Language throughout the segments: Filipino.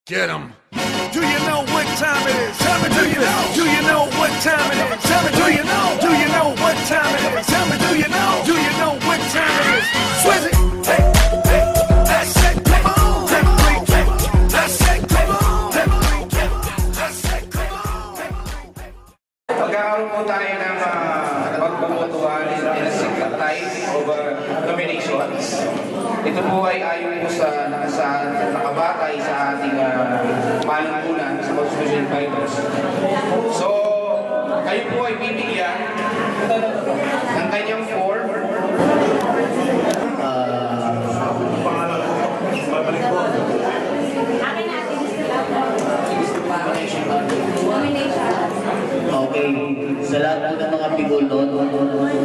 Get 'em. Do you know what time it is? Tell me, do you know? Do you know what time it is? Tell me, do you know? Do you know what time it is? Tell me, do you know? Do you know what time it is? Swizzy, hey, hey, I said come on, let me break it. I said come on, let me break it. I said come on. Magkakaroon po tayo ng pagbubutuhan in secret type of nominations. Ito po ay ayon po sa nakabatay sa ating panuntunan sa Constitution Fighters. So, kayo po ay bibigyan ng kanyang form. Okay, sa lahat po ng mga pigulon,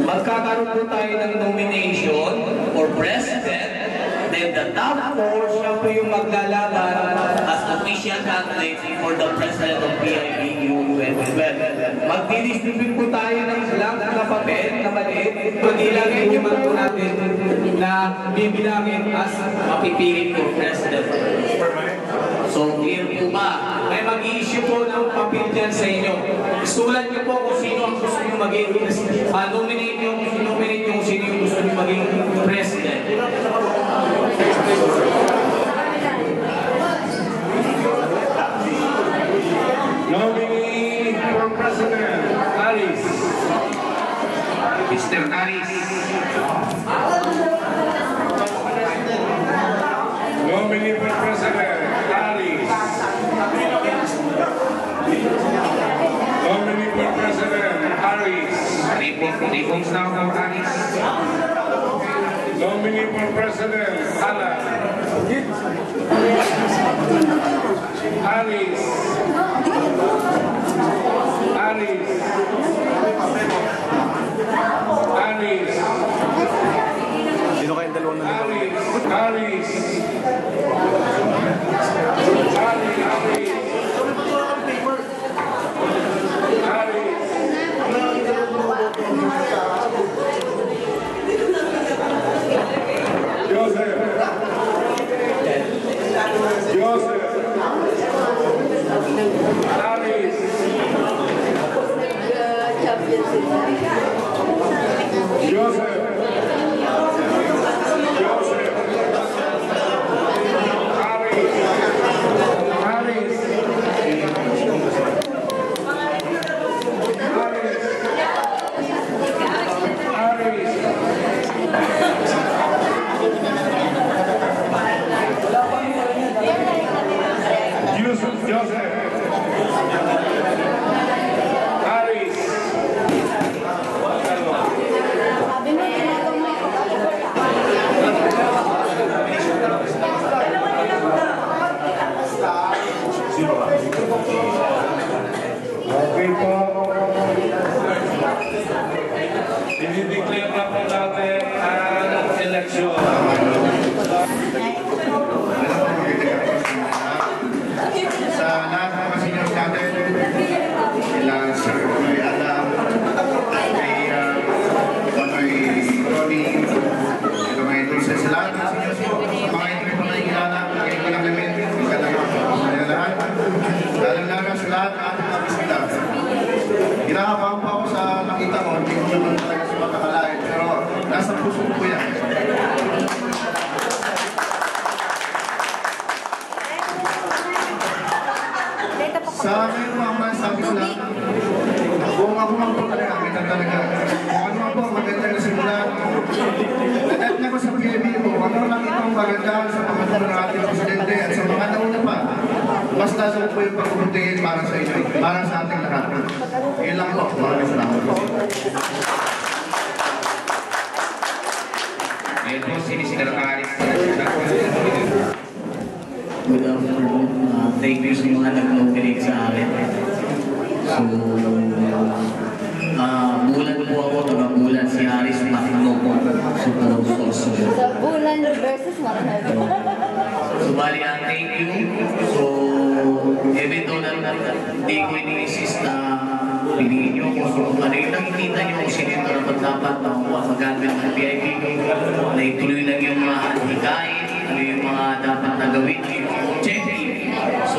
Magkakaroon po tayo ng nomination for president. then the top 4 siya po yung maglalaban as official candidate for the president of PIBU 2012. Magdi-distribute po tayo ng blank na papel na maliit. Pagilagay niyo man po natin na bibilangin as Mapipili for president. So, here po ba? may mag-i-issue po ng papel dyan sa inyo. Isulat niyo po kung sino ang gusto niyo maging nominate niyo kung sino yung gusto niyo maging president. Nominee for President, Aris. Mr. Aris. Nominee for President, Aris. Nominee for President, Aris. Reforms now for Aris. Nominee for President, Alan. Aris. Aris. Aris. Sino kayong dalawang Aris. Aris. Okay po. Dinideclare na po natin ang eleksyon. Sa lahat ng mga seniors natin, sila Sir Roy Adam, kay Panoy Ronnie, sila mga idol sa lahat ng seniors po, mga idol po na ikilala, kay Kulang Limit, ikilala sa lahat, lalong-lalo sa lahat ng ating mga bisita. Kinakabahan po ako sa nakita ko, hindi ko naman talaga sa makakalain, pero nasa puso ko yan. Sa akin mga sabi ko lang, kung ako lang po talaga, kita talaga. Kung ano po, maganda na simula. Lahat na ko sa PIBU, ano lang itong maganda sa pagkakita ng ating presidente at sa mga nauna pa. Basta sa po yung pagkukuntingin para sa inyo, para sa ating lahat. Yun lang po, maraming salamat po. Ngayon po, sinisinar Aris. Good afternoon. Thank you sa mga nag-nominate sa akin. So, bulan po ako, taga-bulan si Aris Makino po. So, Bulan versus Makino. So, bali ang thank you. So, even though na hindi ko ini-insist na pinigin nyo ako. So, ano yung nakikita nyo kung sino yung dapat na magamit ng VIP na ituloy lang yung mga hikain, ano yung mga dapat na gawin, yung objective. So,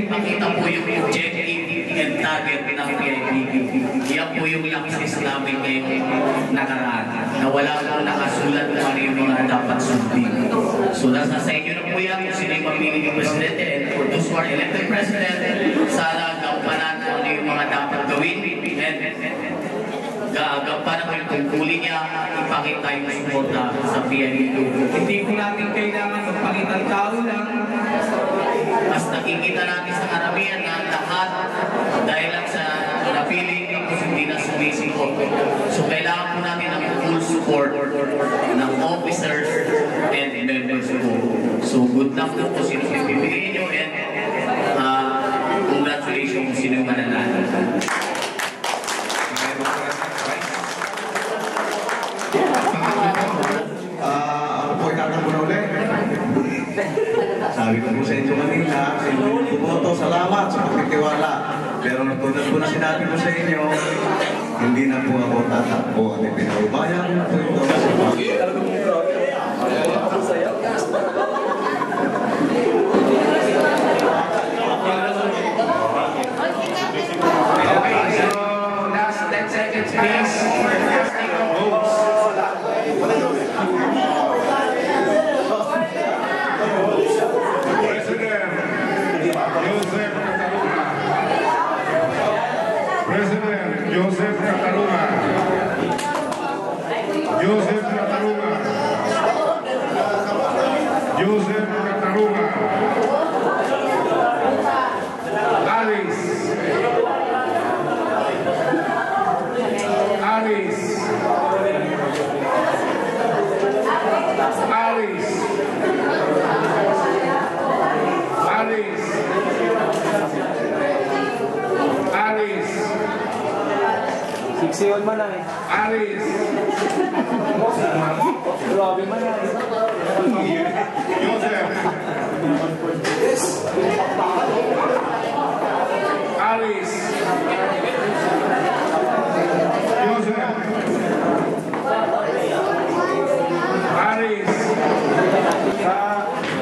ipakita po yung objective and target ng PIDB. Yan po yung lapses namin ngayong nakaraan, na wala po nakasulat kung ano yung mga dapat sundin. So nasa sa inyo na po yan kung sino yung mamili ng Presidente, and for those who are elected President, sana gampanan kung ano yung mga dapat gawin, and gagampanan ko yung tungkulin niya, ipakita yung suporta sa PIDB. Hindi po natin kailangan magpakitang tao lang. Mas nakikita natin sa karamihan na lahat dahil lang sa napili tapos hindi na sumisipot. So kailangan po natin ng full support ng officers and members po. So good luck po kung sino pipiliin nyo, and congratulations kung sino yung mananalo. Ako po itatanong na ulit. Sabi ko po sa inyo kanina, sa inyong bumoto, salamat sa pagtitiwala. Pero tulad po na sinabi ko sa inyo, hindi na po ako tatakbo. At ipinaubayan na po ito sa Okay, so last 10 seconds please. Casting of votes. President Joseph Cataruma. Joseph Cataruma. Joseph Cataruma. Alice. Alice. Alice. Alice. Alice. Siksiyon man lang eh. Alice. Grabe man lang eh. Joseph. Alice. Joseph. Alice.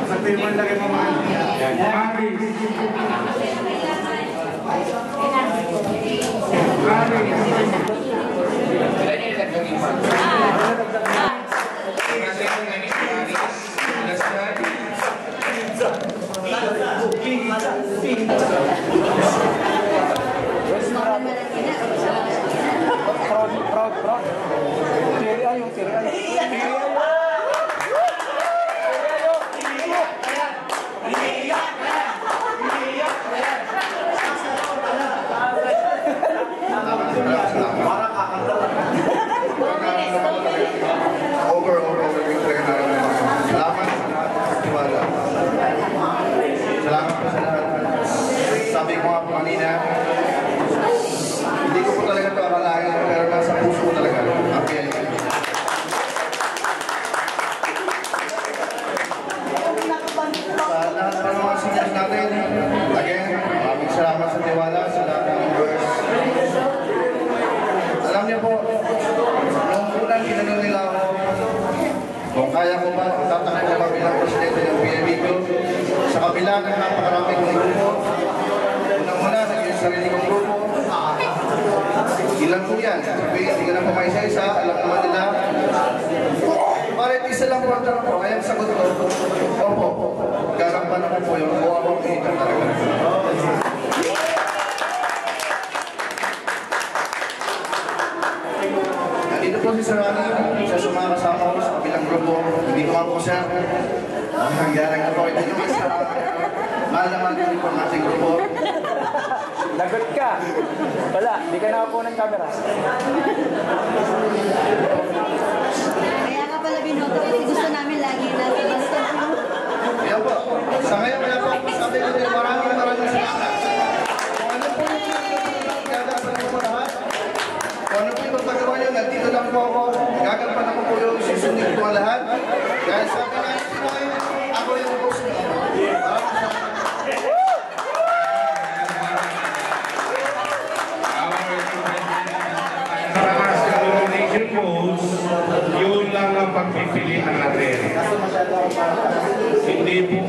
sa timan lagi mo man. Alice. Proud. Tiri ayo. Overview talaga namin. Salamat sa lahat ng pagtiwala. Salamat po sa lahat. Sabi ko nga po kanina, hindi ko po talaga ito akalain, pero nasa puso ko talaga. Ang PIDB. Sa lahat ng mga seniors natin, again, maraming salamat sa tiwala, sa lahat ng members. Alam niyo po, noong unang ginanong nila ako, kung kaya ko ba, tatakay ko ba bilang presidente ng PIDB sa kabila ng napakaraming grupo. Unang-una, naging sarili kong grupo. Ilan po yan? Sabi, hindi ka na po maisa-isa, alam naman nila. Bakit isa lang po ang tanong ko? Ay, ang sagot ko, opo, gagampanan ko po yung buha ko dito talaga. Nandito po si Sir Rani, siya sumakasama ko sa kabilang grupo. Hindi ko ako siya. Ang hanggalang na po ito yung isa. Mahal naman din po ang ating grupo. Lagot ka. Wala, di ka nakapo ng camera. Kaya ka pala binoto kasi gusto namin lagi nasa basta. Kaya po, sa ngayon kaya po, sabi ko din, maraming salamat. Kung ano po yung gagampanan ko lahat, kung ano po yung magpagawa nyo, nandito lang po ako, gagampanan ko po yung susundin ko lahat. Dahil sabi nga yung Pinoy, ako yung boss nyo. Yun lang ang pagpipilian natin. Hindi po,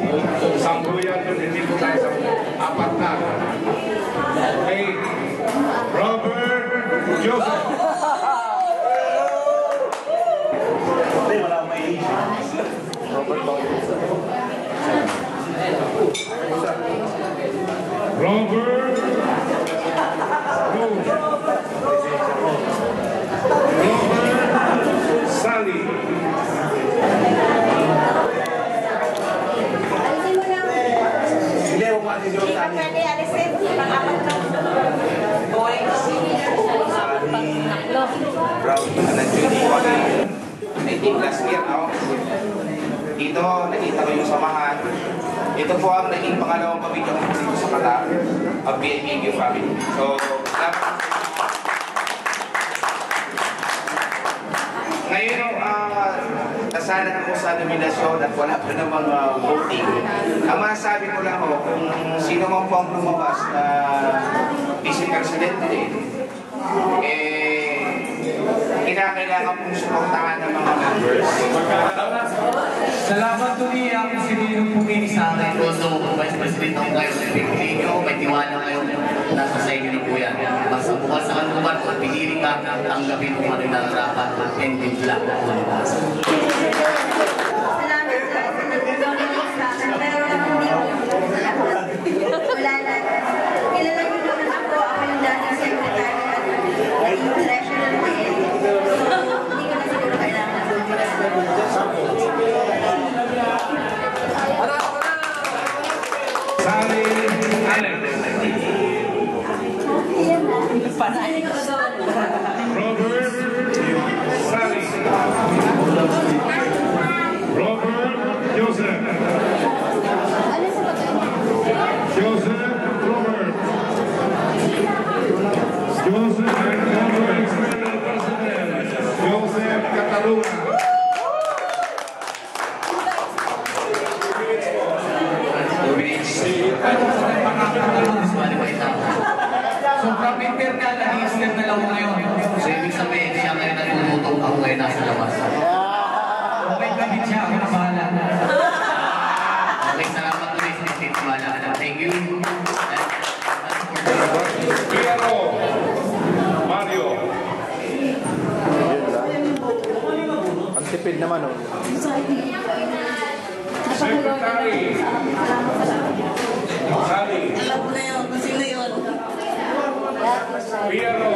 sampo yan, hindi po tayo sampo. apat na. Kay Robert Joseph. Robert Sally. Alisin mo lang. Hindi, huwag mo alisin yung Sally. Pwede alisin. Pang-apat na. Brown, Judy, I think last year, no? Dito, nakita ko yung samahan. Ito po ang naging pangalawang pamilya ko dito sa Qatar of BNBQ family. So, ngayon, nasana na po sa nominasyon at wala pa namang voting. Ang masasabi ko lang ho, kung sino man po ang lumabas na vice presidente, kinakailangan pong suportahan ng mga members. Salamat tuli ang sinilong pumili sa akin. Although, Vice President ako ngayon, pinili nyo, may tiwala kayo, nasa sa inyo na po yan. Basta bukas sa kanuman, kung pinili ka, ang gawin mo rin ang rapat, and good luck. Salamat sa sinunod sa akin. Pero hindi ko wala na. Kilala niyo naman ako. Ako yung dating secretary at naging treasurer din. So, hindi ko na siguro kailangan. Sally Alex. Robert Sally. Robert Joseph. Joseph Robert. Joseph Robert External Personnel. Joseph Cataluna. So, from internal, nag-i-step na lang ako ngayon. So, ibig sabihin, siya ngayon nagtututong ako ngayon nasa labas. Okay, kapit siya. Ako na bahala. Okay, salamat ulit sa Steve Mala. Thank you. Piero Mario. Ang tipid naman, oh. Secretary Sally. Alam ko na yun. Kasi na yun. Piero.